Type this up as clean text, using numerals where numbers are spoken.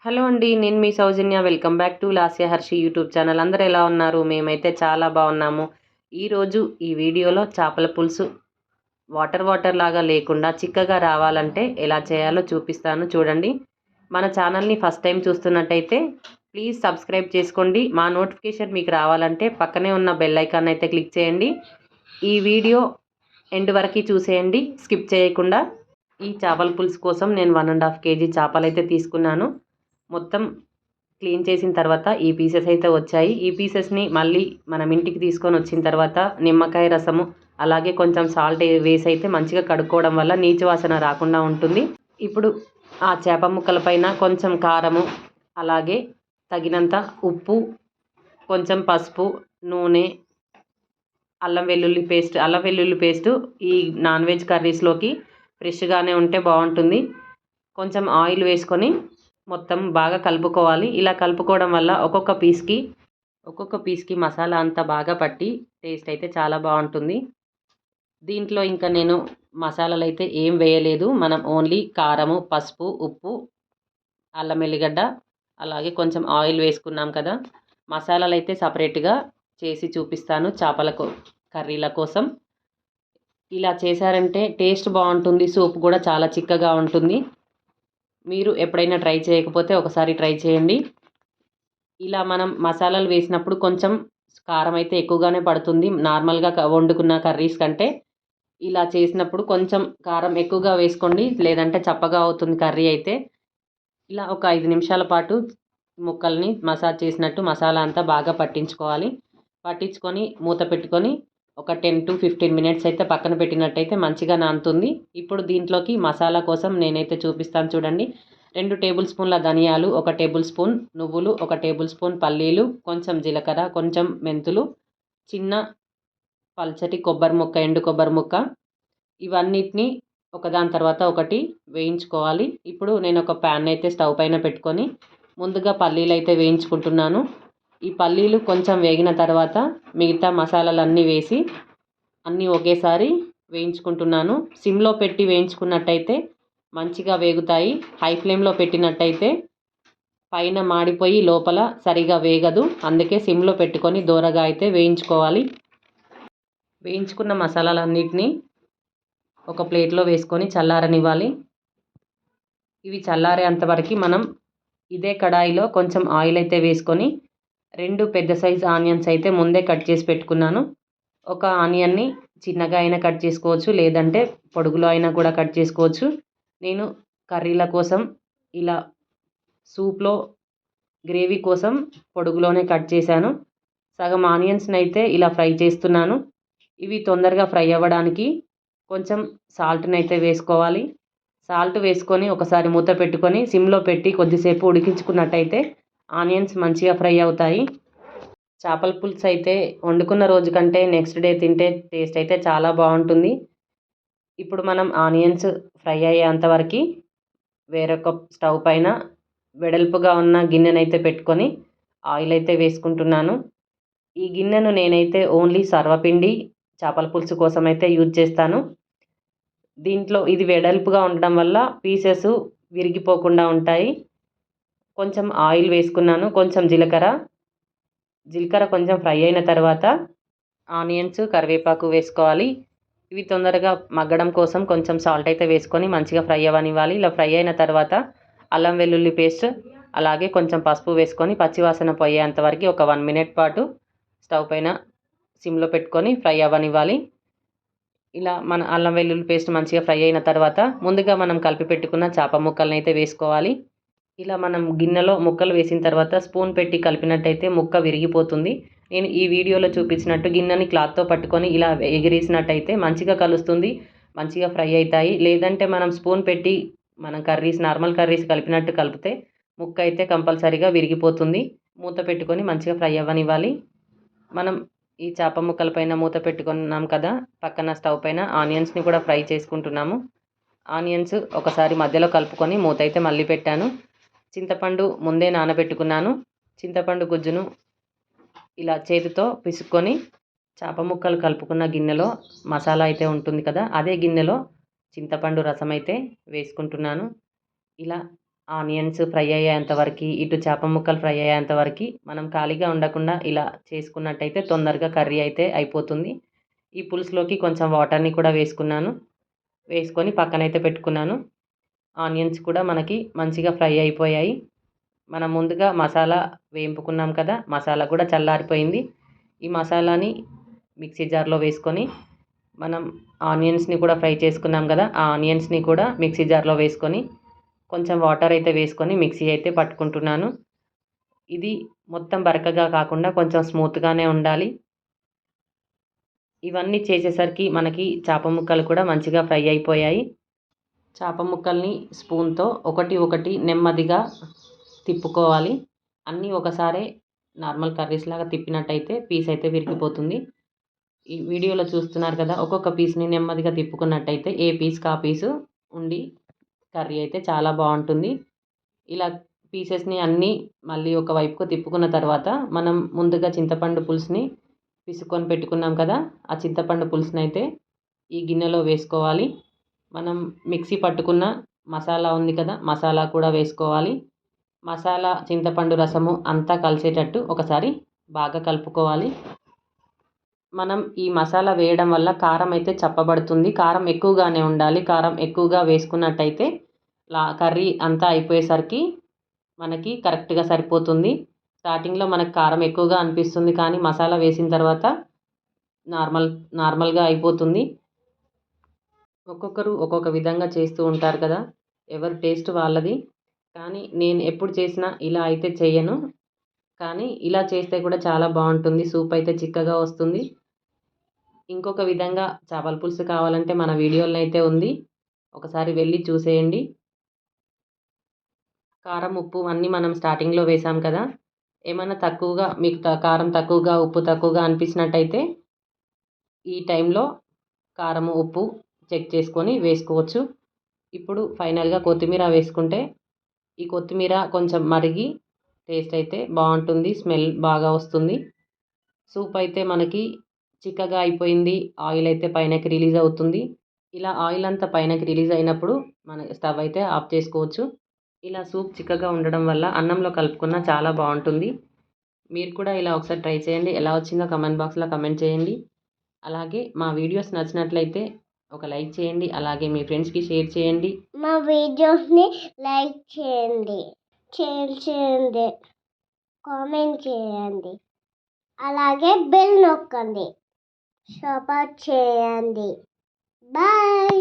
Hello అండి. నేను మీ Soujanya. Welcome back to Lasya Harshi YouTube channel. అందరూ ఎలా ఉన్నారు? మేమైతే చాలా బాగున్నాము. ఈరోజు ఈ వీడియోలో చేపల పులుసు వాటర్ లాగా లేకుండా చిక్కగా రావాలంటే ఎలా చేయాలో చూపిస్తాను చూడండి. మన ఛానల్ని ఫస్ట్ టైం చూస్తున్నట్టయితే ప్లీజ్ సబ్స్క్రైబ్ చేసుకోండి. మా నోటిఫికేషన్ మీకు రావాలంటే పక్కనే ఉన్న బెల్ ఐకాన్ అయితే క్లిక్ చేయండి. ఈ వీడియో ఎండ్ వరకు చూసేయండి, స్కిప్ చేయకుండా. ఈ చేపల పులుసు కోసం నేను 1.5 kg చేపలు అయితే తీసుకున్నాను. మొత్తం క్లీన్ చేసిన తర్వాత ఈ పీసెస్ అయితే వచ్చాయి. ఈ పీసెస్ని మళ్ళీ మనం ఇంటికి తీసుకొని వచ్చిన తర్వాత నిమ్మకాయ రసము అలాగే కొంచెం సాల్ట్ వేసి అయితే మంచిగా కడుక్కోవడం వల్ల నీచు వాసన రాకుండా ఉంటుంది. ఇప్పుడు ఆ చేప ముక్కల పైన కొంచెం కారము అలాగే తగినంత ఉప్పు, కొంచెం పసుపు, నూనె, అల్లం వెల్లుల్లి పేస్టు ఈ నాన్ వెజ్ కర్రీస్లోకి ఫ్రెష్గానే ఉంటే బాగుంటుంది. కొంచెం ఆయిల్ వేసుకొని మొత్తం బాగా కలుపుకోవాలి. ఇలా కలుపుకోవడం వల్ల ఒక్కొక్క పీస్కి మసాలా అంతా బాగా పట్టి టేస్ట్ అయితే చాలా బాగుంటుంది. దీంట్లో ఇంకా నేను మసాలాలు అయితే ఏం వేయలేదు. మనం ఓన్లీ కారము, పసుపు, ఉప్పు, అల్లం ఎల్లిగడ్డ అలాగే కొంచెం ఆయిల్ వేసుకున్నాం కదా. మసాలాలు అయితే సపరేట్గా చేసి చూపిస్తాను చేపల కర్రీల కోసం. ఇలా చేశారంటే టేస్ట్ బాగుంటుంది. సూప్ కూడా చాలా చిక్కగా ఉంటుంది. మీరు ఎప్పుడైనా ట్రై చేయకపోతే ఒకసారి ట్రై చేయండి. ఇలా మనం మసాలాలు వేసినప్పుడు కొంచెం కారం అయితే ఎక్కువగానే పడుతుంది నార్మల్గా వండుకున్న కర్రీస్ కంటే. ఇలా చేసినప్పుడు కొంచెం కారం ఎక్కువగా వేసుకోండి, లేదంటే చప్పగా అవుతుంది కర్రీ అయితే. ఇలా ఒక 5 నిమిషాల పాటు ముక్కల్ని మసాజ్ చేసినట్టు మసాలా అంతా బాగా పట్టించుకొని మూత పెట్టుకొని ఒక 10 to 15 మినిట్స్ అయితే పక్కన పెట్టినట్టయితే మంచిగా నానుతుంది. ఇప్పుడు దీంట్లోకి మసాలా కోసం నేనైతే చూపిస్తాను చూడండి. 2 టేబుల్ స్పూన్ల ధనియాలు, 1 టేబుల్ స్పూన్ నువ్వులు, 1 టేబుల్ స్పూన్ పల్లీలు, కొంచెం జీలకర్ర, కొంచెం మెంతులు, చిన్న పల్చటి ఎండు కొబ్బరి ముక్క, ఇవన్నిటిని ఒకదాని తర్వాత ఒకటి వేయించుకోవాలి. ఇప్పుడు నేను ఒక ప్యాన్ అయితే స్టవ్ పైన పెట్టుకొని ముందుగా పల్లీలు అయితే వేయించుకుంటున్నాను. ఈ పల్లీలు కొంచెం వేగిన తర్వాత మిగతా మసాలాలన్నీ వేసి అన్నీ ఒకేసారి వేయించుకుంటున్నాను. సిమ్లో పెట్టి వేయించుకున్నట్టయితే మంచిగా వేగుతాయి. హై ఫ్లేమ్లో పెట్టినట్టయితే పైన మాడిపోయి లోపల సరిగా వేగదు. అందుకే సిమ్లో పెట్టుకొని దోరగా అయితే వేయించుకోవాలి. వేయించుకున్న మసాలాలన్నిటినీ ఒక ప్లేట్లో వేసుకొని చల్లారనివ్వాలి. ఇవి చల్లారేంతవరకు మనం ఇదే కడాయిలో కొంచెం ఆయిల్ అయితే వేసుకొని 2 పెద్ద సైజు ఆనియన్స్ అయితే ముందే కట్ చేసి పెట్టుకున్నాను. ఒక ఆనియన్ని చిన్నగా అయినా కట్ చేసుకోవచ్చు, లేదంటే పొడుగులో అయినా కూడా కట్ చేసుకోవచ్చు. నేను కర్రీల కోసం ఇలా సూప్లో గ్రేవీ కోసం పొడుగులోనే కట్ చేశాను. సగం ఆనియన్స్ని అయితే ఇలా ఫ్రై చేస్తున్నాను. ఇవి తొందరగా ఫ్రై అవ్వడానికి కొంచెం సాల్ట్ని అయితే వేసుకోవాలి. సాల్ట్ వేసుకొని ఒకసారి మూత పెట్టుకొని సిమ్లో పెట్టి కొద్దిసేపు ఉడికించుకున్నట్టయితే ఆనియన్స్ మంచిగా ఫ్రై అవుతాయి. చేపల పులుసు అయితే వండుకున్న రోజు కంటే నెక్స్ట్ డే తింటే టేస్ట్ అయితే చాలా బాగుంటుంది. ఇప్పుడు మనం ఆనియన్స్ ఫ్రై అయ్యేంతవరకు వేరొక స్టవ్ పైన వెడల్పుగా ఉన్న గిన్నెనైతే పెట్టుకొని ఆయిల్ అయితే వేసుకుంటున్నాను. ఈ గిన్నెను నేనైతే ఓన్లీ సర్వపిండి చేపల పులుసు కోసం అయితే యూజ్ చేస్తాను. దీంట్లో ఇది వెడల్పుగా ఉండడం వల్ల పీసెస్ విరిగిపోకుండా ఉంటాయి. కొంచెం ఆయిల్ వేసుకున్నాను, కొంచెం జీలకర్ర కొంచెం ఫ్రై అయిన తర్వాత ఆనియన్స్, కరివేపాకు వేసుకోవాలి. ఇవి తొందరగా మగ్గడం కోసం కొంచెం సాల్ట్ అయితే వేసుకొని మంచిగా ఫ్రై అవ్వనివ్వాలి. ఇలా ఫ్రై అయిన తర్వాత అల్లం వెల్లుల్లి పేస్ట్ అలాగే కొంచెం పసుపు వేసుకొని పచ్చివాసన పోయేంతవరకు ఒక 1 minute పాటు స్టవ్ పైన సిమ్లో పెట్టుకొని ఫ్రై అవ్వనివ్వాలి. ఇలా మన అల్లం వెల్లుల్లి పేస్ట్ మంచిగా ఫ్రై అయిన తర్వాత ముందుగా మనం కలిపి పెట్టుకున్న చేప ముక్కలను అయితే వేసుకోవాలి. ఇలా మనం గిన్నెలో ముక్కలు వేసిన తర్వాత స్పూన్ పెట్టి కలిపినట్టయితే ముక్క విరిగిపోతుంది. నేను ఈ వీడియోలో చూపించినట్టు గిన్నెని క్లాత్తో పట్టుకొని ఇలా ఎగిరేసినట్టయితే మంచిగా కలుస్తుంది, మంచిగా ఫ్రై అవుతాయి. లేదంటే మనం స్పూన్ పెట్టి మనం నార్మల్ కర్రీస్ కలిపినట్టు కలిపితే ముక్క అయితే కంపల్సరీగా విరిగిపోతుంది. మూత పెట్టుకొని మంచిగా ఫ్రై అవ్వనివ్వాలి. మనం ఈ చేప ముక్కల పైన మూత పెట్టుకున్నాం కదా, పక్కన స్టవ్ పైన ఆనియన్స్ని కూడా ఫ్రై చేసుకుంటున్నాము. ఆనియన్స్ ఒకసారి మధ్యలో కలుపుకొని మూత అయితే మళ్ళీ పెట్టాను. చింతపండు ముందే నానబెట్టుకున్నాను. చింతపండు గుజ్జును ఇలా చేతితో పిసుక్కొని చేప ముక్కలు కలుపుకున్న గిన్నెలో మసాలా అయితే ఉంటుంది కదా, అదే గిన్నెలో చింతపండు రసం అయితే వేసుకుంటున్నాను. ఇలా ఆనియన్స్ ఫ్రై అయ్యేంత వరకు, ఇటు చేప ముక్కలు ఫ్రై అయ్యేంత వరకు మనం ఖాళీగా ఉండకుండా ఇలా చేసుకున్నట్టయితే తొందరగా కర్రీ అయితే అయిపోతుంది. ఈ పులుసులోకి కొంచెం వాటర్ని కూడా వేసుకొని పక్కనైతే పెట్టుకున్నాను. ఆనియన్స్ కూడా మనకి మంచిగా ఫ్రై అయిపోయాయి. మనం ముందుగా మసాలా వేపుకున్నాం కదా, మసాలా కూడా చల్లారిపోయింది. ఈ మసాలాని మిక్సీ జార్లో వేసుకొని మనం ఆనియన్స్ని కూడా ఫ్రై చేసుకున్నాం కదా, ఆ ఆనియన్స్ని కూడా మిక్సీ జార్లో వేసుకొని కొంచెం వాటర్ అయితే వేసుకొని మిక్సీ అయితే పట్టుకుంటున్నాను. ఇది మొత్తం బరకగా కాకుండా కొంచెం స్మూత్గానే ఉండాలి. ఇవన్నీ చేసేసరికి మనకి చేప ముక్కలు కూడా మంచిగా ఫ్రై అయిపోయాయి. చేప ముక్కల్ని స్పూన్తో ఒకటి నెమ్మదిగా తిప్పుకోవాలి. అన్నీ ఒకసారే నార్మల్ కర్రీస్ లాగా తిప్పినట్టయితే పీస్ అయితే విరిగిపోతుంది. ఈ వీడియోలో చూస్తున్నారు కదా, ఒక్కొక్క పీస్ని నెమ్మదిగా తిప్పుకున్నట్టయితే ఏ పీస్కి ఆ పీసు ఉండి కర్రీ అయితే చాలా బాగుంటుంది. ఇలా పీసెస్ని అన్నీ మళ్ళీ ఒక వైపుకు తిప్పుకున్న తర్వాత మనం ముందుగా చింతపండు పులుసుని పిసుకొని పెట్టుకున్నాం కదా, ఆ చింతపండు పులుసుని అయితే ఈ గిన్నెలో వేసుకోవాలి. మనం మిక్సీ పట్టుకున్న మసాలా ఉంది కదా, మసాలా కూడా వేసుకోవాలి. మసాలా చింతపండు రసము అంతా కలిసేటట్టు ఒకసారి బాగా కలుపుకోవాలి. మనం ఈ మసాలా వేయడం వల్ల కారం అయితే చప్పబడుతుంది. కారం ఎక్కువగానే ఉండాలి. కారం ఎక్కువగా వేసుకున్నట్టయితే కర్రీ అంతా అయిపోయేసరికి మనకి కరెక్ట్గా సరిపోతుంది. స్టార్టింగ్లో మనకు కారం ఎక్కువగా అనిపిస్తుంది, కానీ మసాలా వేసిన తర్వాత నార్మల్గా అయిపోతుంది. ఒక్కొక్కరు ఒక్కొక్క విధంగా చేస్తూ ఉంటారు కదా, ఎవరి టేస్ట్ వాళ్ళది. కానీ నేను ఎప్పుడు చేసినా ఇలా అయితే చేయను, కానీ ఇలా చేస్తే కూడా చాలా బాగుంటుంది. సూప్ అయితే చిక్కగా వస్తుంది. ఇంకొక విధంగా చేపల పులుసు కావాలంటే మన వీడియోలో అయితే ఉంది, ఒకసారి వెళ్ళి చూసేయండి. కారం ఉప్పు అన్నీ మనం స్టార్టింగ్లో వేసాం కదా, ఏమైనా తక్కువగా మీకు కారం తక్కువగా ఉప్పు తక్కువగా అనిపించినట్టయితే ఈ టైంలో కారం ఉప్పు చెక్ చేసుకొని వేసుకోవచ్చు. ఇప్పుడు ఫైనల్గా కొత్తిమీర వేసుకుంటే ఈ కొత్తిమీర కొంచెం మరిగి టేస్ట్ అయితే బాగుంటుంది, స్మెల్ బాగా వస్తుంది. సూప్ అయితే మనకి చిక్కగా అయిపోయింది, ఆయిల్ అయితే పైనకి రిలీజ్ అవుతుంది. ఇలా ఆయిల్ అంతా పైనకి రిలీజ్ అయినప్పుడు మన స్టవ్ అయితే ఆఫ్ చేసుకోవచ్చు. ఇలా సూప్ చిక్కగా ఉండడం వల్ల అన్నంలో కలుపుకున్న చాలా బాగుంటుంది. మీరు కూడా ఇలా ఒకసారి ట్రై చేయండి. ఎలా వచ్చిందో కమెంట్ బాక్స్లో కమెంట్ చేయండి. అలాగే మా వీడియోస్ నచ్చినట్లయితే ఒక లైక్ చేయండి. అలాగే మీ ఫ్రెండ్స్కి షేర్ చేయండి. మా వీడియోస్ని లైక్ చేయండి, షేర్ చేయండి, కామెంట్ చేయండి, అలాగే బెల్ నొక్కండి, సపోర్ట్ చేయండి. బాయ్.